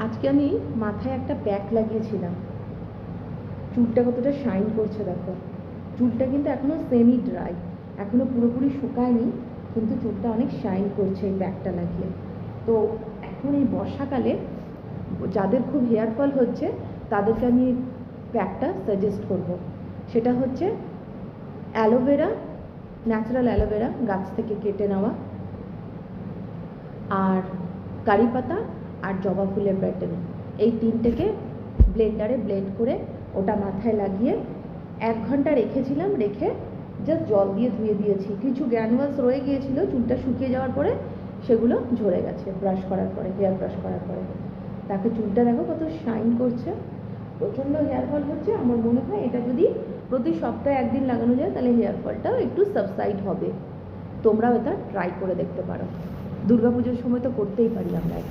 আজকে আমি মাথায় একটা প্যাক লাগিয়েছিলাম, চুলটা কতটা শাইন করছে দেখো। চুলটা কিন্তু এখনও সেমি ড্রাই, এখনও পুরোপুরি শুকায়নি, কিন্তু চুলটা অনেক শাইন করছে এই প্যাকটা লাগিয়ে। তো এখন এই বর্ষাকালে যাদের খুব হেয়ার ফল হচ্ছে তাদেরকে আমি প্যাকটা সাজেস্ট করব। সেটা হচ্ছে অ্যালোভেরা, ন্যাচারাল অ্যালোভেরা গাছ থেকে কেটে নেওয়া, আর কারি পাতা আর জবা ফুলের ব্যাটেল, এই তিনটেকে ব্লেন্ডারে ব্লেন্ড করে ওটা মাথায় লাগিয়ে 1 ঘন্টা রেখেছিলাম। রেখে জাস্ট জল দিয়ে ধুয়ে দিয়েছি। কিছু গ্র্যানুয়ালস রয়ে গিয়েছিল, চুলটা শুকিয়ে যাওয়ার পরে সেগুলো ঝরে গেছে ব্রাশ করার পরে, হেয়ার ব্রাশ করার পরে। তাকে চুলটা দেখো কত শাইন করছে, প্রচণ্ড হেয়ার ফল হচ্ছে। আমার মনে হয় এটা যদি প্রতি সপ্তাহে 1 দিন লাগানো যায় তাহলে হেয়ার ফলটাও একটু সাবসাইড হবে। তোমরাও এটা ট্রাই করে দেখতে পারো। দুর্গাপুজোর সময় তো করতেই পারি আমরা।